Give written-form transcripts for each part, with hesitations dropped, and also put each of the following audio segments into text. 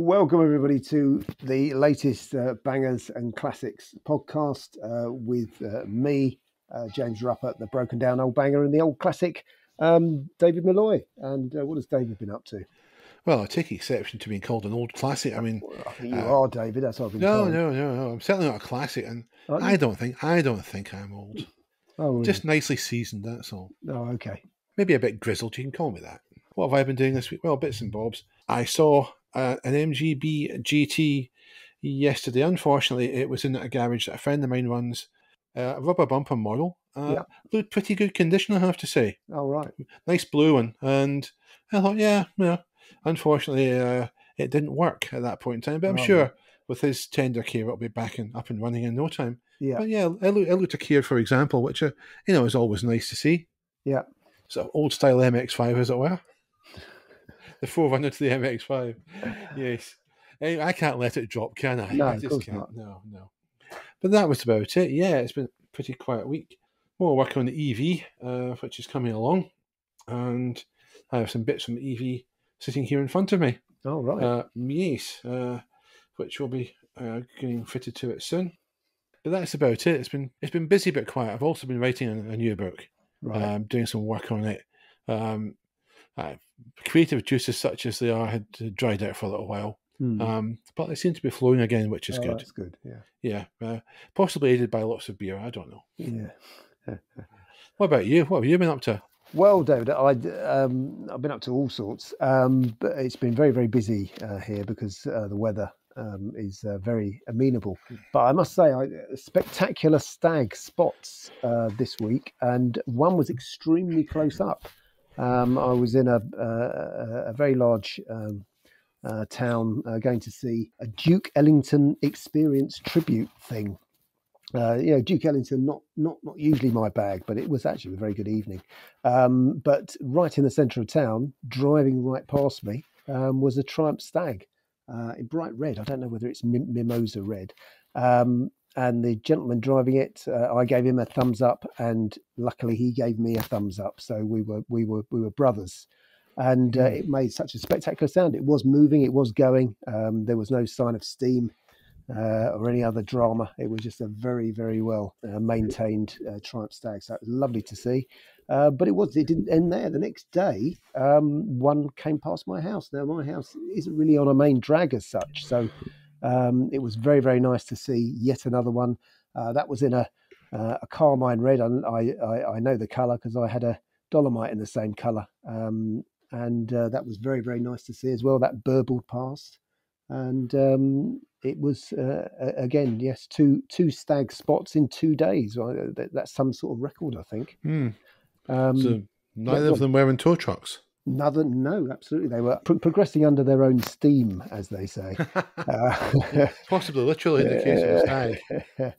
Welcome everybody to the latest Bangers and Classics podcast with me, James Ruppert, the broken down old banger, and the old classic, David Malloy. And what has David been up to? Well, I take exception to being called an old classic. I mean, I think you are, David. That's what I've been no, told. no. I'm certainly not a classic, and I don't think I'm old. Oh, really? Just nicely seasoned. That's all. Oh, okay. Maybe a bit grizzled. You can call me that. What have I been doing this week? Well, bits and bobs. I saw an MGB GT yesterday. Unfortunately, it was in a garage that a friend of mine runs. A rubber bumper model. Looked pretty good condition, I have to say. Oh, right. Nice blue one. And I thought, yeah. Unfortunately, it didn't work at that point in time. But I'm sure with his tender care, it'll be back and up and running in no time. Yeah. But yeah, it looked a Kia, for example, which is always nice to see. Yeah. So old style MX-5, as it were. The 4runner to the MX-5. Yes. Anyway, I can't let it drop, can I? No, I just just can't. not. No. But that was about it. Yeah, it's been a pretty quiet week. More work on the EV, which is coming along. And I have some bits from the EV sitting here in front of me. Oh, right. Yes, which will be getting fitted to it soon. But that's about it. It's been busy but quiet. I've also been writing a new book, Right. doing some work on it. Creative juices such as they are had dried out for a little while. But they seem to be flowing again, which is good. That's good, yeah. Yeah, possibly aided by lots of beer. I don't know. Yeah. What about you? What have you been up to? Well, David, I've been up to all sorts, but it's been very, very busy here because the weather is very amenable. But I must say, spectacular stag spots this week, and one was extremely close up. I was in a very large town going to see a Duke Ellington Experience tribute thing. Duke Ellington, not usually my bag, but it was actually a very good evening. But right in the centre of town, driving right past me, was a Triumph Stag in bright red. I don't know whether it's mimosa red. And the gentleman driving it, I gave him a thumbs up, and luckily he gave me a thumbs up. So we were brothers. And it made such a spectacular sound. It was moving, it was going. There was no sign of steam or any other drama. It was just a very, very well maintained Triumph Stag. So it was lovely to see. But it didn't end there. The next day, one came past my house. Now, my house isn't really on a main drag as such. So it was very, very nice to see yet another one. That was in a carmine red. I know the colour because I had a Dolomite in the same colour. And that was very, very nice to see as well. That burbled past. And it was, again, yes, two stag spots in 2 days. That's some sort of record, I think. So neither of them were in tow trucks? No, absolutely. They were progressing under their own steam, as they say. Possibly literally in the case of a stag.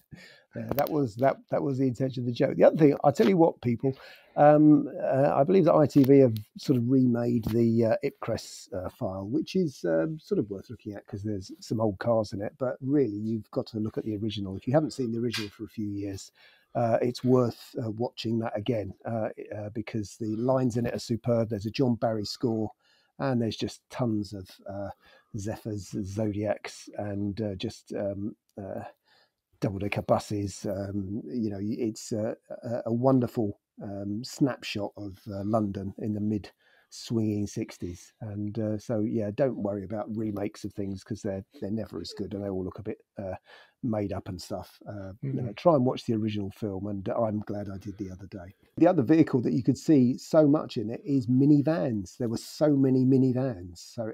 That was the intention of the joke. The other thing, I'll tell you what, people, I believe that ITV have sort of remade the Ipcress file, which is sort of worth looking at because there's some old cars in it. But really, you've got to look at the original. If you haven't seen the original for a few years, it's worth watching that again because the lines in it are superb. There's a John Barry score, and there's just tons of Zephyrs, Zodiacs, and just double-decker buses. It's a wonderful snapshot of London in the mid-swinging 60s. And so, don't worry about remakes of things because they're never as good and they all look a bit made up and stuff. Try and watch the original film, and I'm glad I did the other day. The other vehicle that you could see so much in it is minivans. There were so many minivans. So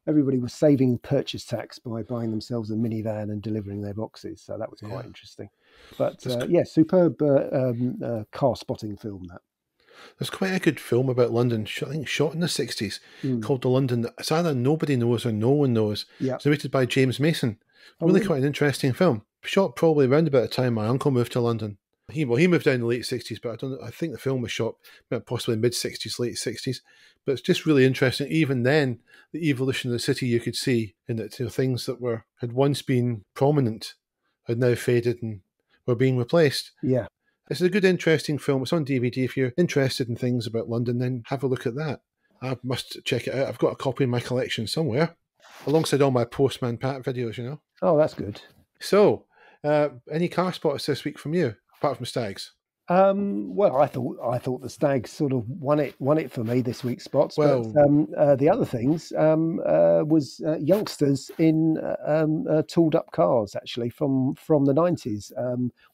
everybody was saving purchase tax by buying themselves a minivan and delivering their boxes. So that was quite interesting. But superb car spotting film, that. There's quite a good film about London, I think shot in the 60s, called The London. It's either Nobody Knows or No One Knows. Yeah. It's narrated by James Mason. Really quite an interesting film. Shot probably around about the time my uncle moved to London. He moved down in the late 60s, but I think the film was shot possibly mid-60s, late 60s. But it's just really interesting. Even then, the evolution of the city you could see in that things that had once been prominent had now faded and were being replaced. Yeah. It's a good, interesting film. It's on DVD. If you're interested in things about London, then have a look at that. I must check it out. I've got a copy in my collection somewhere. alongside all my Postman Pat videos, you know. Oh, that's good. So, any car spots this week from you, apart from Stags? Well, I thought the Stags sort of won it for me this week's spots, but Well, the other things was youngsters in tooled up cars actually from the 90s,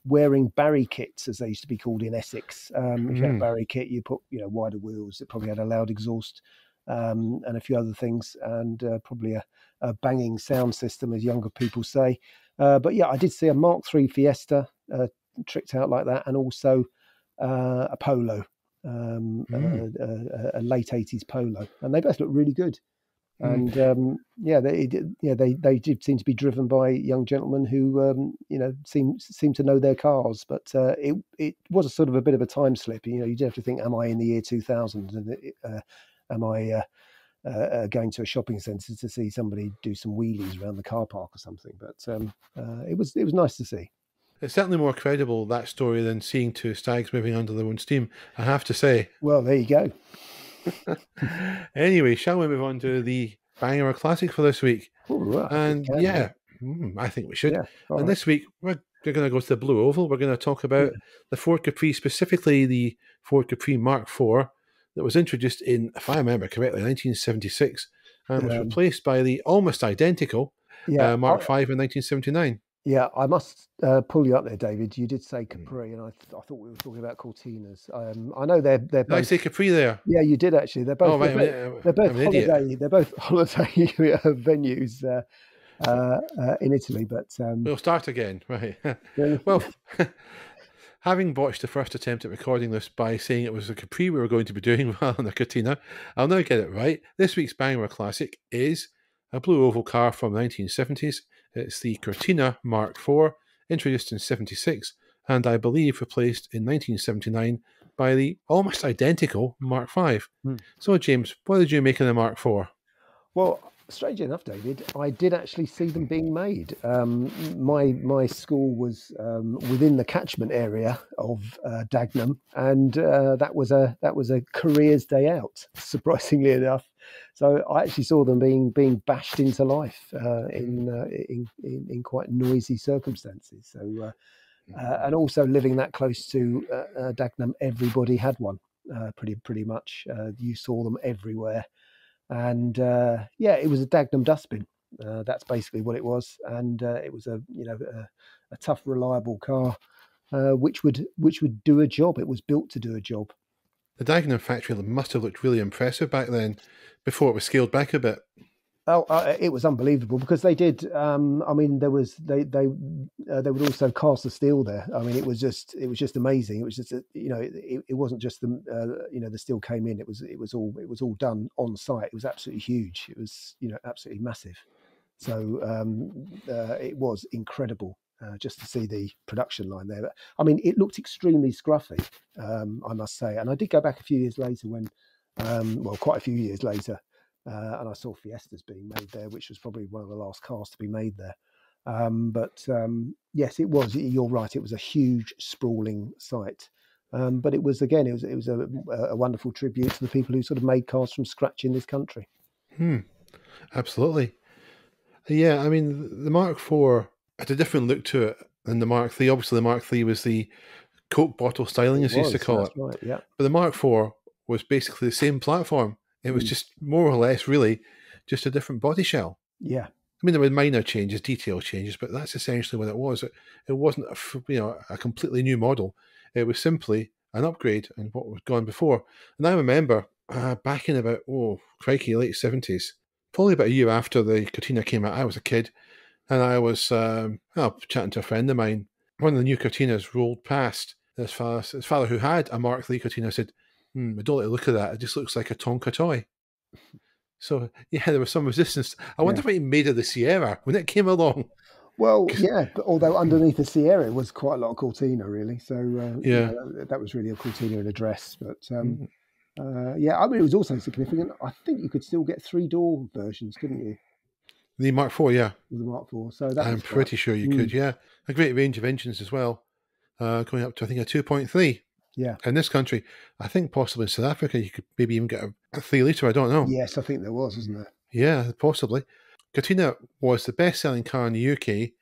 wearing Barry kits as they used to be called in Essex. If you had a Barry kit, you put wider wheels. It probably had a loud exhaust and a few other things, and probably a banging sound system, as younger people say. But yeah, I did see a Mark III Fiesta. Tricked out like that, and also a Polo, a late 80s Polo, and they both look really good. And they did seem to be driven by young gentlemen who seem to know their cars. But it was a sort of a bit of a time slip. You did have to think, am I in the year 2000? And am I going to a shopping centre to see somebody do some wheelies around the car park or something? But it was nice to see. it's certainly more credible, that story, than seeing two stags moving under their own steam, I have to say. Well, there you go. Anyway, shall we move on to the banger classic for this week? Ooh, And I think we should. Yeah, and right. this week, we're going to go to the Blue Oval. We're going to talk about the Ford Capri, specifically the Ford Capri Mark IV, that was introduced in, if I remember correctly, 1976, and was replaced by the almost identical Mark V in 1979. Yeah, I must pull you up there, David. You did say Capri, and I thought we were talking about Cortinas. I know they're both. Did I say Capri there? Yeah, you did actually. They're both. Oh, right, they're both I'm an holiday. idiot. They're both holiday venues in Italy. But we'll start again, right? Well, having botched the first attempt at recording this by saying it was a Capri we were going to be doing rather than a Cortina, I'll now get it right. This week's banger classic is a blue oval car from the 1970s. It's the Curtina Mark IV, introduced in 76, and I believe replaced in 1979 by the almost identical Mark V. So, James, what did you make of the Mark IV? Well, strangely enough, David, I did actually see them being made. My school was within the catchment area of Dagenham, and that was a careers day out, surprisingly enough. So I actually saw them being bashed into life in quite noisy circumstances. So and also living that close to Dagenham, everybody had one. Pretty much, you saw them everywhere. And it was a Dagenham Dustbin. That's basically what it was, and it was a tough, reliable car, which would do a job. It was built to do a job. The Dagenham factory must have looked really impressive back then, before it was scaled back a bit. Oh, it was unbelievable because they did. I mean, they would also cast the steel there. I mean, it was just amazing. It was just it wasn't just the steel came in. It was all done on site. It was absolutely huge. It was absolutely massive. So it was incredible just to see the production line there. But, I mean, it looked extremely scruffy, I must say. And I did go back a few years later when, quite a few years later. And I saw Fiestas being made there, which was probably one of the last cars to be made there. Yes, it was. You're right. It was a huge, sprawling site. But it was a wonderful tribute to the people who sort of made cars from scratch in this country. Absolutely. Yeah, I mean, the Mark IV had a different look to it than the Mark III. Obviously, the Mark III was the Coke bottle styling, as you used to call it. Right, yeah. But the Mark IV was basically the same platform. It was just more or less really just a different body shell. Yeah. I mean, there were minor changes, detail changes, but that's essentially what it was. It wasn't a completely new model. It was simply an upgrade on what was gone before. And I remember back in about, late 70s, probably about a year after the Cortina came out, I was a kid, and I was chatting to a friend of mine. One of the new Cortinas rolled past. His father, who had a Mark III Cortina, said, I don't like the look of that. It just looks like a Tonka toy. So, yeah, there was some resistance. I wonder what he made of the Sierra when it came along. Well, yeah, but although underneath the Sierra was quite a lot of Cortina, really. So, that was really a Cortina in a dress. But, I mean, it was also significant. I think you could still get 3-door versions, couldn't you? The Mark IV, yeah. The Mark IV. So I'm pretty sure you could, yeah. A great range of engines as well. Going up to, I think, a 2.3. Yeah. In this country, I think possibly in South Africa, you could maybe even get a 3 litre. I don't know. Yes, I think there was, wasn't there? Yeah, possibly. Curtina was the best-selling car in the UK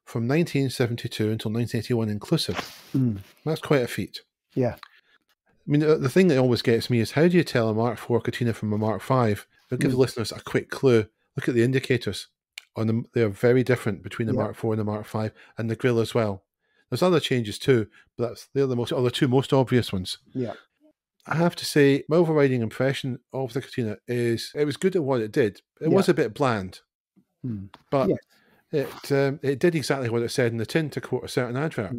from 1972 until 1981 inclusive. That's quite a feat. Yeah. I mean, the thing that always gets me is how do you tell a Mark IV Curtina from a Mark V? I'll give the listeners a quick clue. Look at the indicators on them; they are very different between the Mark IV and the Mark V, and the grille as well. There's other changes too, but they're the two most obvious ones. Yeah. I have to say, my overriding impression of the Curtina is it was good at what it did. It was a bit bland, but it did exactly what it said in the tin, to quote a certain advert.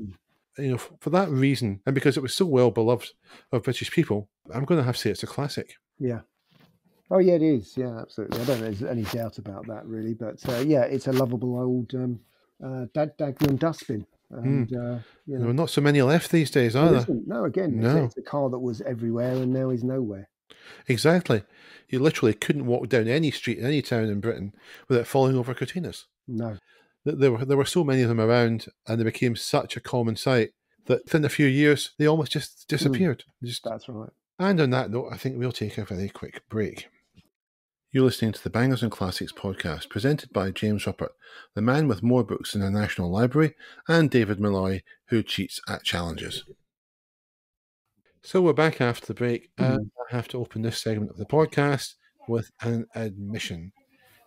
You know, for that reason, and because it was so well beloved of British people, I'm going to have to say it's a classic. Yeah. Oh, yeah, it is. Yeah, absolutely. I don't think there's any doubt about that, really. But yeah, it's a lovable old Dagenham Dustbin. And, There are not so many left these days, are there? No, again, it's a car that was everywhere and now is nowhere. Exactly. You literally couldn't walk down any street in any town in Britain without falling over Curtinas. No. There were so many of them around, and they became such a common sight that within a few years they almost just disappeared. That's right. And on that note, I think we'll take a very quick break. You're listening to the Bangers and Classics podcast, presented by James Ruppert, the man with more books in the National Library, and David Malloy, who cheats at challenges. So we're back after the break, and I have to open this segment of the podcast with an admission.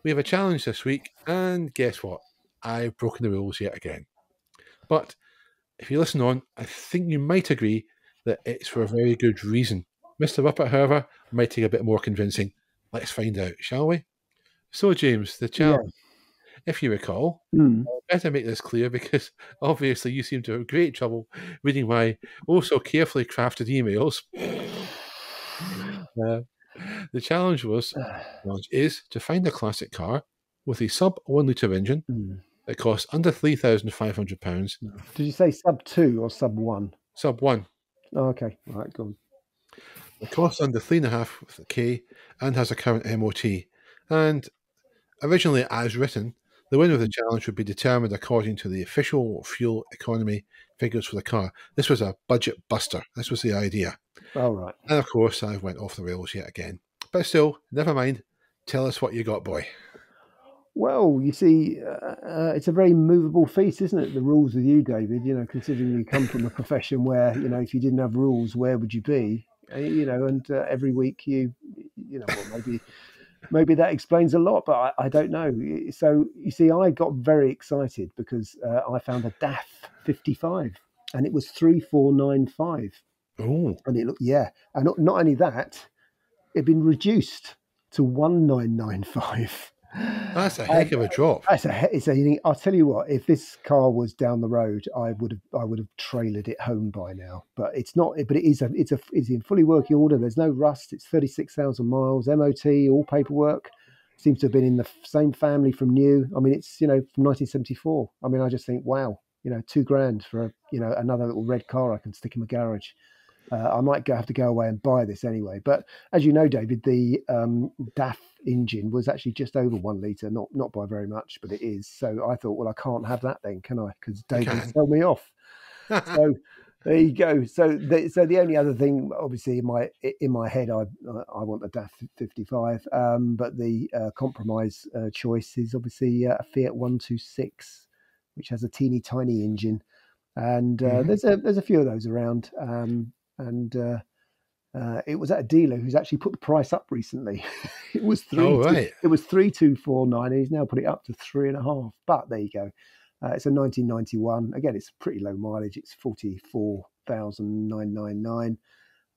We have a challenge this week, and guess what? I've broken the rules yet again. But if you listen on, I think you might agree that it's for a very good reason. Mr. Ruppert, however, might take a bit more convincing. Let's find out, shall we? So, James, the challenge, if you recall, I better make this clear because obviously you seem to have great trouble reading my so carefully crafted emails. The challenge is to find a classic car with a sub 1 litre engine that costs under £3,500. Did you say sub 2 or sub 1? Sub 1. Oh, okay. All right, go on. It costs under 3.5k and has a current MOT. And originally, as written, the winner of the challenge would be determined according to the official fuel economy figures for the car. This was a budget buster. This was the idea. All right. And of course, I went off the rails yet again. But still, never mind. Tell us what you got, boy. Well, you see, it's a very movable feast, isn't it? The rules with you, David, you know, considering you come from a profession where, you know, if you didn't have rules, where would you be? You know, and every week you know, well, maybe that explains a lot, but I don't know. So you see, I got very excited because I found a DAF 55 and it was 3495. Oh. And it looked, and not only that, it'd been reduced to 1995. That's a heck of a drop. I'll tell you what, if this car was down the road, I would have trailered it home by now. But it's not. But it's in fully working order. There's no rust. It's 36,000 miles, MOT, all paperwork. Seems to have been in the same family from new. I mean, it's, you know, from 1974. I mean, I just think, wow, you know, £2,000 for another little red car I can stick in my garage. I might have to go away and buy this anyway. But as you know, David, the DAF engine was actually just over 1 litre, not by very much, but it is. So I thought, well, I can't have that then, can I? Because David will tell me off. So there you go. So the only other thing, obviously, in my head, I want the DAF 55, but the compromise choice is obviously a Fiat 126, which has a teeny tiny engine, and there's a few of those around. And it was at a dealer who's actually put the price up recently. It was 3,249, and he's now put it up to 3.5. But there you go. It's a 1991. Again, it's pretty low mileage. It's 44,999.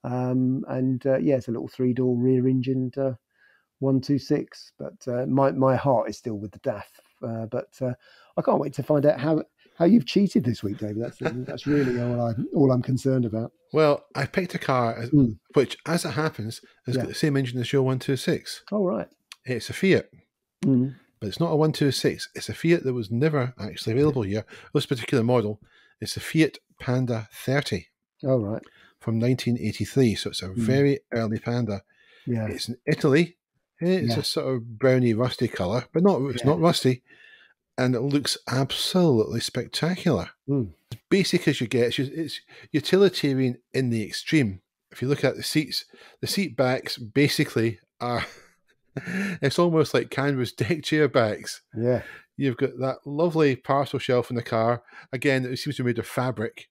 It's a little 3-door rear engined 126. But my heart is still with the DAF. But I can't wait to find out how you've cheated this week, David. That's really all I'm concerned about. Well, I picked a car which, as it happens, has got the same engine as your 126. Oh, right. It's a Fiat, but it's not a 126. It's a Fiat that was never actually available here. This particular model, it's a Fiat Panda 30. Oh, right. From 1983, so it's a very early Panda. Yeah. It's in Italy. It's a sort of browny, rusty colour, but it's not rusty. And it looks absolutely spectacular. As basic as you get. It's utilitarian in the extreme. If you look at the seats, the seat backs basically are It's almost like canvas deck chair backs. Yeah. You've got that lovely parcel shelf in the car. Again, it seems to be made of fabric.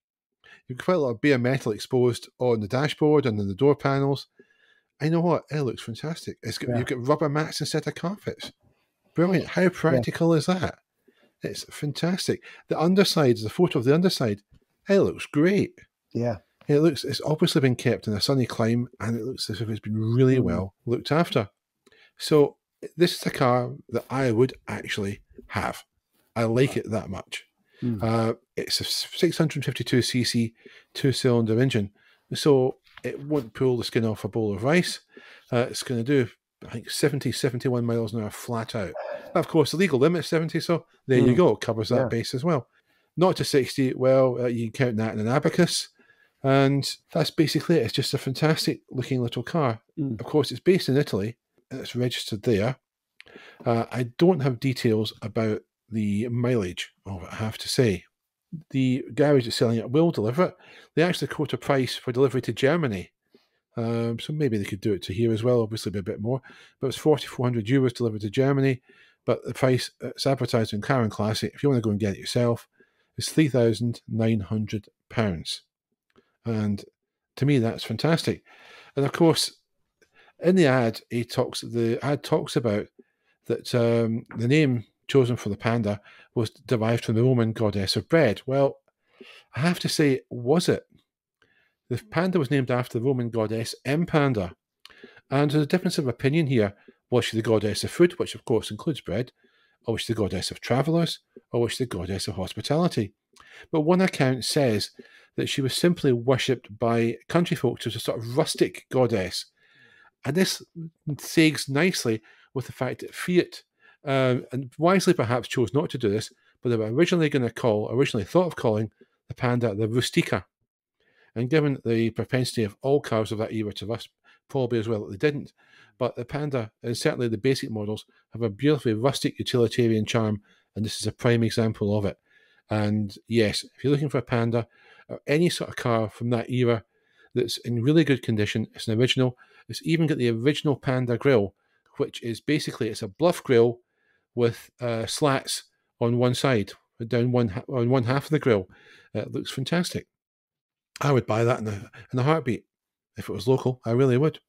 You've got quite a lot of bare metal exposed on the dashboard and in the door panels. I know what, it looks fantastic. You've got rubber mats instead of carpets. Brilliant. How practical is that? It's fantastic. The underside, the photo of the underside, it looks great. Yeah. It's obviously been kept in a sunny clime, and it looks as if it's been really well looked after. So this is a car that I would actually have. I like it that much. It's a 652cc two-cylinder engine, so it won't pull the skin off a bowl of rice. It's going to do, I think, 70, 71 miles an hour flat out. Of course, the legal limit is 70, so there you go. It covers that base as well. Not to 60, well, you can count that in an abacus. And that's basically it. It's just a fantastic looking little car. Of course, it's based in Italy, and it's registered there. I don't have details about the mileage of it, I have to say. The garage that's selling it will deliver it. They actually quote a price for delivery to Germany. So maybe they could do it to here as well, obviously be a bit more. But it's €4,400 delivered to Germany. But the price, it's advertised in Car and Classic, if you want to go and get it yourself, is £3,900. And to me, that's fantastic. And of course, in the ad, the ad talks about that the name chosen for the panda was derived from the Roman goddess of bread. Well, I have to say, was it? The panda was named after the Roman goddess Panda. And there's a difference of opinion here. Was she the goddess of food, which of course includes bread, or was she the goddess of travellers, or was she the goddess of hospitality? But one account says that she was simply worshipped by country folks as a sort of rustic goddess. And this segs nicely with the fact that Fiat, and wisely perhaps chose not to do this, but they were originally thought of calling the Panda the Rustica. And given the propensity of all cars of that era to rust, probably as well that they didn't. But the Panda, and certainly the basic models, have a beautifully rustic utilitarian charm, and this is a prime example of it. And yes, if you're looking for a Panda, or any sort of car from that era that's in really good condition, it's an original. It's even got the original Panda grille, which is basically, it's a bluff grille with slats on one side, on one half of the grille. It looks fantastic. I would buy that in a heartbeat. If it was local, I really would.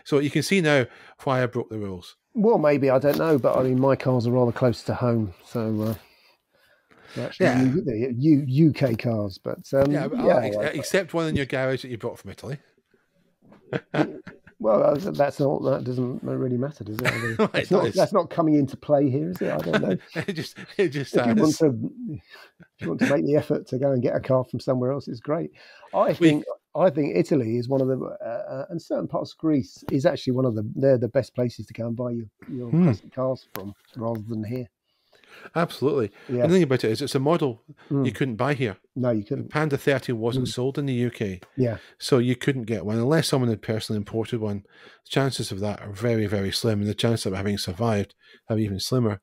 So you can see now why I broke the rules. Well, maybe, I don't know, but I mean, my cars are rather close to home, so actually UK cars, but except one in your garage that you brought from Italy. Well, that doesn't really matter, does it? I mean, that's not coming into play here, is it? I don't know. it just if you want to make the effort to go and get a car from somewhere else, it's great. I think Italy is one of the, and certain parts of Greece is actually they're the best places to go and buy your classic cars from, rather than here. Absolutely. Yeah. And the thing about it is, it's a model you couldn't buy here. No, you couldn't. Panda 30 wasn't sold in the UK. Yeah. So you couldn't get one unless someone had personally imported one. The chances of that are very, very slim, and the chance of having survived are even slimmer.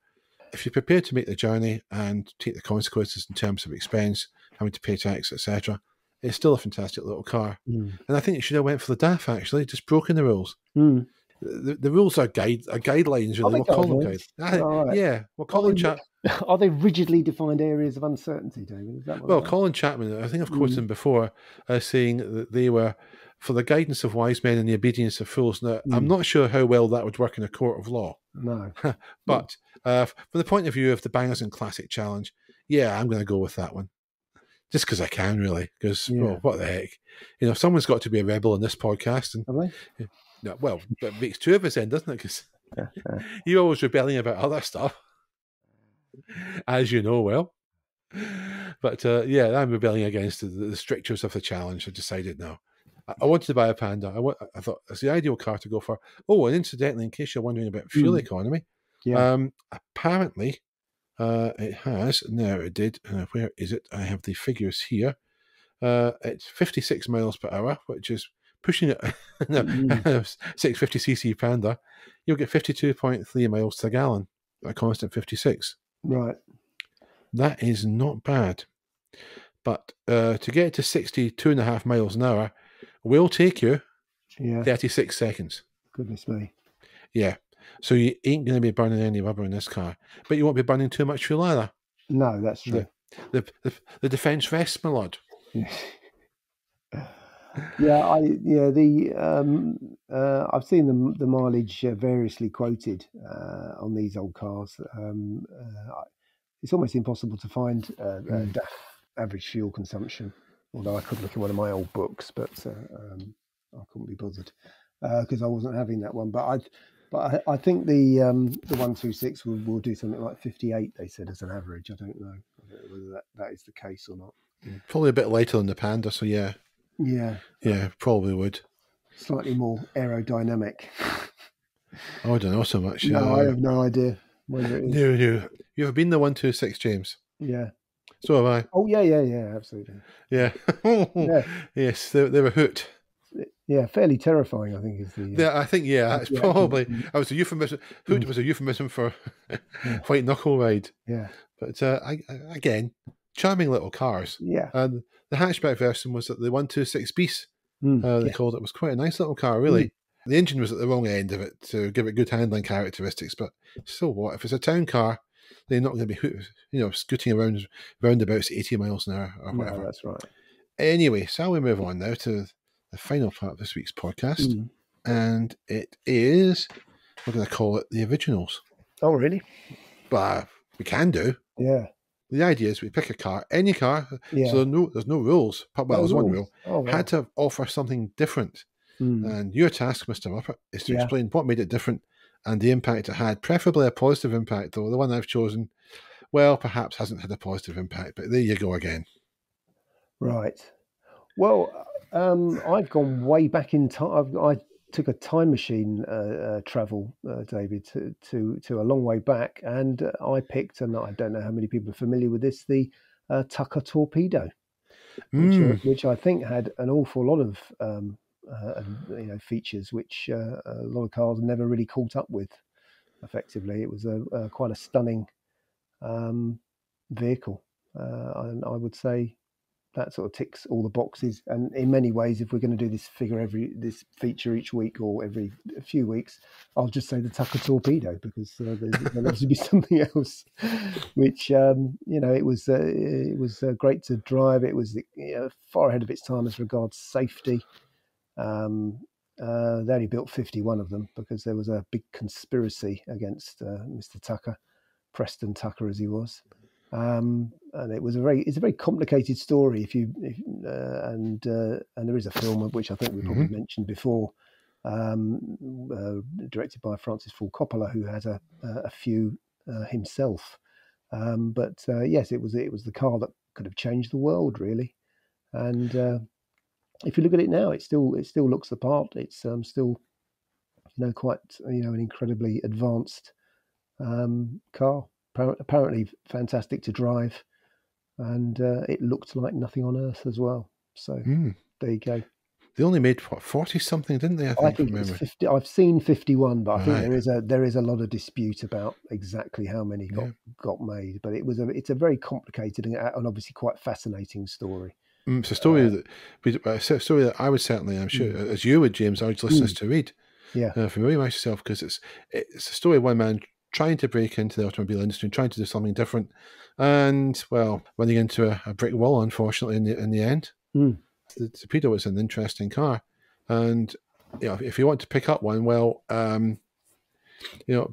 If you're prepared to make the journey and take the consequences in terms of expense, having to pay tax, etc., it's still a fantastic little car. And I think you should have went for the DAF, actually, just broken the rules. The rules are guidelines, really. We'll call them guidelines. Right. Yeah, we'll call them Chapman. Are they rigidly defined areas of uncertainty, David? Is that what Colin Chapman, I think I've quoted him before, saying that they were for the guidance of wise men and the obedience of fools. Now, I'm not sure how well that would work in a court of law. No. But from the point of view of the Bangers and Classic Challenge, yeah, I'm going to go with that one. Just because I can, really. Because, what the heck? Someone's got to be a rebel in this podcast. And, no, well, that makes two of us then, doesn't it? Because you're always rebelling about other stuff, as you know well. But I'm rebelling against the strictures of the challenge. I decided now. I wanted to buy a Panda. I thought it's the ideal car to go for. Oh, and incidentally, in case you're wondering about fuel economy, apparently it has. No, it did. Where is it? I have the figures here. It's 56 miles per hour, which is pushing it. 650cc Panda, you'll get 52.3 miles to a gallon at a constant 56. Right. That is not bad. But to get to 62.5 miles an hour will take you 36 seconds. Goodness me. Yeah. So you ain't going to be burning any rubber in this car, but you won't be burning too much fuel either. No, that's true. The defence vests, my lord. I've seen the mileage variously quoted on these old cars. It's almost impossible to find DAF average fuel consumption. Although I could look in one of my old books, but I couldn't be bothered because I wasn't having that one. But I think the 126 will do something like 58. They said as an average. I don't know whether that is the case or not. Probably a bit lighter than the Panda, so yeah. Yeah, probably would. Slightly more aerodynamic. Oh, I don't know so much. No, I have no idea whether it is. No. You have been the 126, James. Yeah. So have I. Oh, yeah, absolutely. Yeah. Yeah. Yes, they're a hoot. Yeah, fairly terrifying, I think, is the... Yeah, I think, that's probably... I was a euphemism. Hoot was a euphemism for white knuckle ride. Yeah. But again, charming little cars. Yeah. And the hatchback version was the 126 Beast. They called it. It was quite a nice little car, really. The engine was at the wrong end of it to give it good handling characteristics, but still, what if it's a town car? They're not going to be, scooting around roundabouts 80 miles an hour or whatever. No, that's right. Anyway, shall we move on now to the final part of this week's podcast? And it is, we're going to call it the originals. Oh, really? But we can do. Yeah. The idea is we pick a car, any car, Yeah. so there's no rules. Well, there's one rule. Oh, wow. Had to offer something different. And your task, Mr. Muppet, is to explain what made it different and the impact it had, preferably a positive impact, though the one I've chosen, well, perhaps hasn't had a positive impact, but there you go again. Right. Well, I've gone way back in time. I took a time machine travel, David, to a long way back, and I picked, and I don't know how many people are familiar with this, the Tucker Torpedo, which I think had an awful lot of features which a lot of cars never really caught up with. Effectively, it was quite a stunning vehicle, and I would say that sort of ticks all the boxes. And in many ways, if we're going to do this feature each week or every few weeks, I'll just say the Tucker Torpedo, because there'll obviously be something else. Which it was great to drive. It was far ahead of its time as regards safety. They only built 51 of them because there was a big conspiracy against Mr. Tucker, Preston Tucker as he was. And it's a very complicated story. And there is a film which I think we probably mentioned before, directed by Francis Ford Coppola, who had a few himself. Yes, it was the car that could have changed the world, really. And if you look at it now, it still looks the part. It's still quite an incredibly advanced car. Apparently fantastic to drive, and it looked like nothing on earth as well. So there you go. They only made 40 something, didn't they? I think it's 50. I've seen 51, but I think there is a lot of dispute about exactly how many got made. But it's a very complicated and obviously quite fascinating story. It's a story that I would certainly, I'm sure, as you would, James, urge listeners to read. Yeah, familiarise yourself, because it's a story of one man trying to break into the automobile industry and trying to do something different, and running into a brick wall, unfortunately, in the end. The Torpedo is an interesting car, and if you want to pick up one,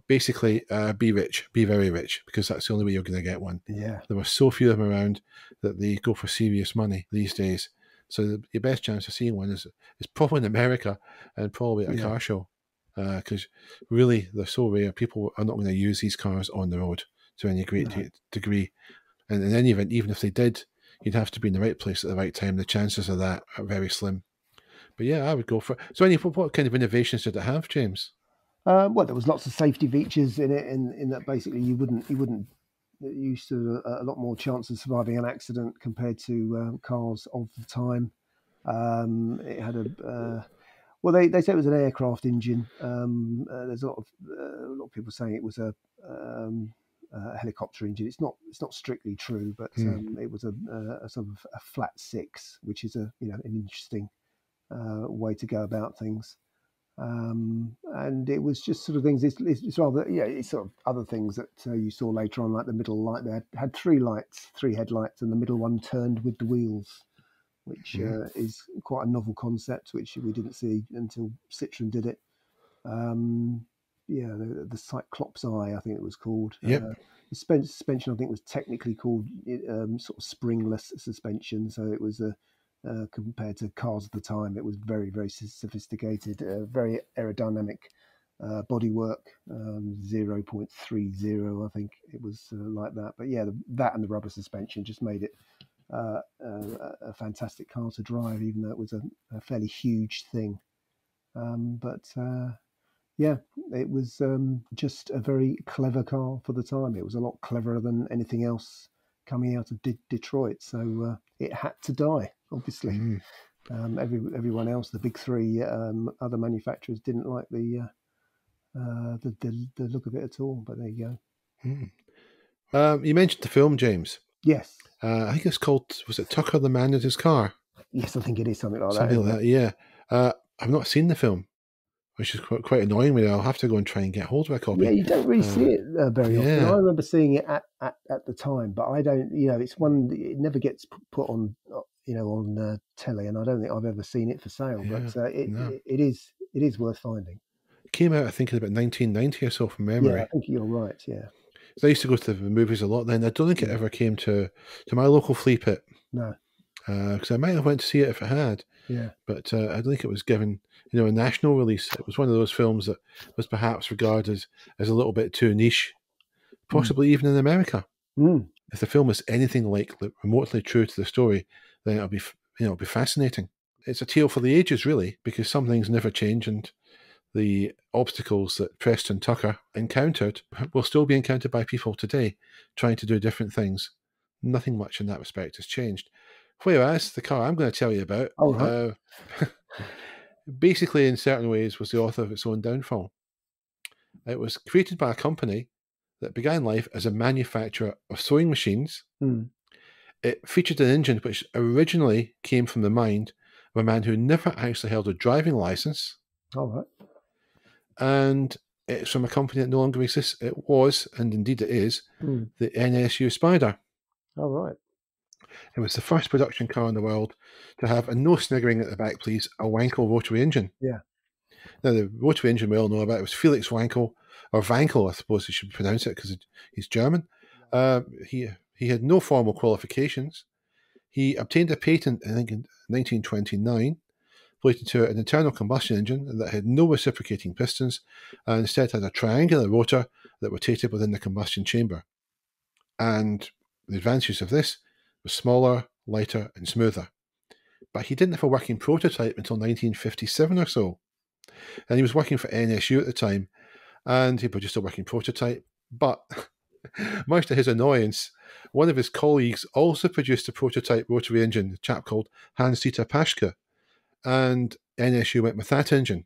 basically be rich, be very rich, because that's the only way you're going to get one. Yeah, there were so few of them around that they go for serious money these days. So your best chance of seeing one is probably in America, and probably at a car show. Because really, they're so rare. People are not going to use these cars on the road to any great degree. And in any event, even if they did, you'd have to be in the right place at the right time. The chances of that are very slim. But yeah, I would go for it. So what kind of innovations did it have, James? There was lots of safety features in it, in that basically you used to a lot more chance of surviving an accident compared to cars of the time. It had they say it was an aircraft engine. There's a lot of people saying it was a helicopter engine. It's not strictly true, but it was a sort of a flat six, which is an interesting way to go about things. And it was just sort of things. It's rather, it's sort of other things that you saw later on, like the middle light. They had three headlights, and the middle one turned with the wheels, which is quite a novel concept, which we didn't see until Citroen did it. The Cyclops Eye, I think it was called. Yep. The suspension, I think, was technically called sort of springless suspension, so it was compared to cars of the time, it was very, very sophisticated, very aerodynamic bodywork, 0.30, I think it was like that. But yeah, that and the rubber suspension just made it a fantastic car to drive, even though it was a fairly huge thing. Yeah, it was just a very clever car for the time. It was a lot cleverer than anything else coming out of Detroit. So it had to die, obviously. Everyone else, the big three other manufacturers, didn't like the look of it at all. But there you go. You mentioned the film, James. Yes. I think it's called, was it Tucker the Man in His Car? Yes, I think it is something like that. Something like that, yeah. I've not seen the film, which is quite annoying me. I'll have to go and try and get hold of a copy. Yeah, you don't really see it very often. I remember seeing it at the time, but I don't. It's one. It never gets put on. On telly, and I don't think I've ever seen it for sale. Yeah, but it is worth finding. It came out, I think, in about 1990 or so, from memory. Yeah, I think you're right. Yeah. So I used to go to the movies a lot then. I don't think it ever came to my local flea pit. No. Because I might have went to see it if it had. Yeah. But I don't think it was given, a national release. It was one of those films that was perhaps regarded as a little bit too niche, possibly even in America. If the film is anything like remotely true to the story, then it'll be fascinating. It's a tale for the ages, really, because some things never change, and the obstacles that Preston Tucker encountered will still be encountered by people today trying to do different things. Nothing much in that respect has changed. Whereas the car I'm going to tell you about, basically in certain ways was the author of its own downfall. It was created by a company that began life as a manufacturer of sewing machines. It featured an engine which originally came from the mind of a man who never actually held a driving license. All right. And it's from a company that no longer exists. It was, and indeed it is, the NSU Spider. All right. It was the first production car in the world to have, and no sniggering at the back, please, a Wankel rotary engine. Yeah. Now, the rotary engine we all know about, it was Felix Wankel, or Wankel, I suppose you should pronounce it, because he's German. He had no formal qualifications. He obtained a patent, I think, in 1929, related to an internal combustion engine that had no reciprocating pistons, and instead had a triangular rotor that rotated within the combustion chamber. And the advantages of this was smaller, lighter, and smoother. But he didn't have a working prototype until 1957 or so. And he was working for NSU at the time, and he produced a working prototype. But much to his annoyance, one of his colleagues also produced a prototype rotary engine, a chap called Hans-Dieter Paschke, and NSU went with that engine.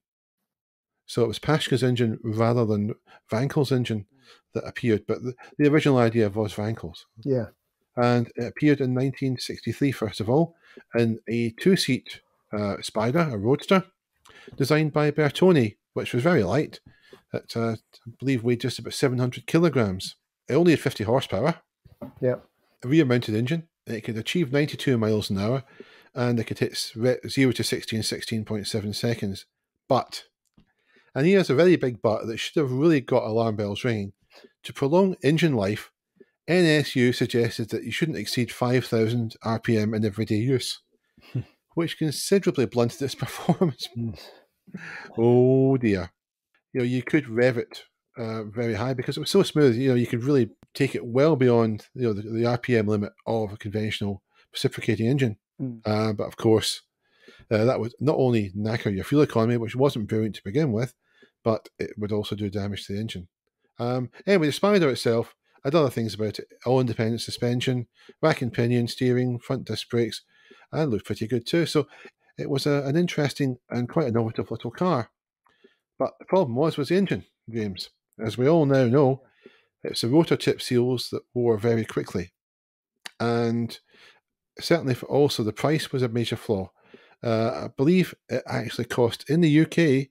So it was Paschke's engine rather than Wankel's engine that appeared, but the original idea was Wankel's. Yeah. And it appeared in 1963, first of all, in a two-seat Spider, a roadster, designed by Bertoni, which was very light. It, I believe, weighed just about 700 kilograms. It only had 50 horsepower. Yeah. A rear-mounted engine. It could achieve 92 miles an hour, and it could hit 0 to 60 in 16.7 seconds. But, and here's a very big but that should have really got alarm bells ringing, to prolong engine life, NSU suggested that you shouldn't exceed 5,000 RPM in everyday use, which considerably blunted its performance. Oh dear. You could rev it very high because it was so smooth. You could really take it well beyond the RPM limit of a conventional reciprocating engine. But of course, that would not only knacker your fuel economy, which wasn't brilliant to begin with, but it would also do damage to the engine. Anyway, the Spider itself had other things about it: all-independent suspension, rack and pinion steering, front disc brakes, and looked pretty good too. So it was an interesting and quite innovative little car. But the problem was the engine, James. As we all now know, it's the rotor tip seals that wore very quickly. And certainly also the price was a major flaw. I believe it actually cost in the UK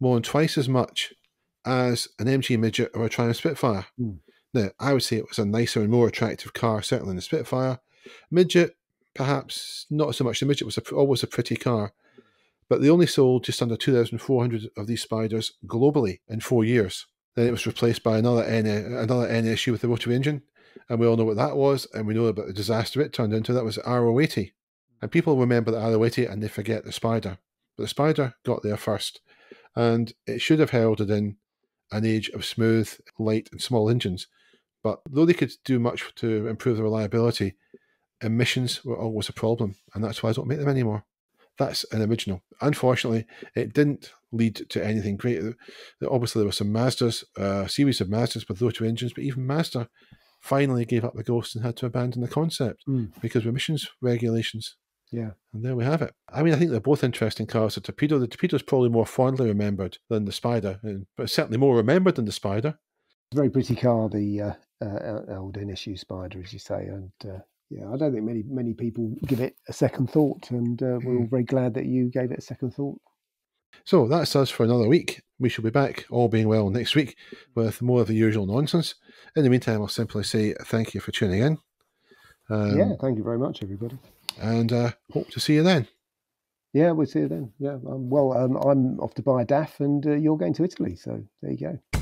more than twice as much as an MG Midget or a Triumph Spitfire. Now, I would say it was a nicer and more attractive car, certainly than the Spitfire. Midget, perhaps not so much. The Midget was always a pretty car, but they only sold just under 2,400 of these Spiders globally in 4 years. Then it was replaced by another NSU with the rotary engine, and we all know what that was, and we know about the disaster it turned into. That was RO80. And people remember the RO80 and they forget the Spider. But the Spider got there first, and it should have heralded in an age of smooth, light, and small engines. But though they could do much to improve the reliability, emissions were always a problem, and that's why I don't make them anymore. That's an original. Unfortunately, it didn't lead to anything great. Obviously, there were some Mazdas, a series of Mazdas with rotary engines, but even Mazda finally gave up the ghost and had to abandon the concept because of emissions regulations. Yeah. And there we have it. I mean, I think they're both interesting cars. The Torpedo is probably more fondly remembered than the Spider, but certainly more remembered than the Spider. Very pretty car, the old NSU Spider, as you say, and yeah, I don't think many people give it a second thought, and we're all very glad that you gave it a second thought. So that's us for another week. We shall be back, all being well, next week with more of the usual nonsense. In the meantime, I'll simply say thank you for tuning in. Yeah, thank you very much, everybody. And hope to see you then. Yeah, we'll see you then. Yeah, well, I'm off to buy a DAF, and you're going to Italy, so there you go.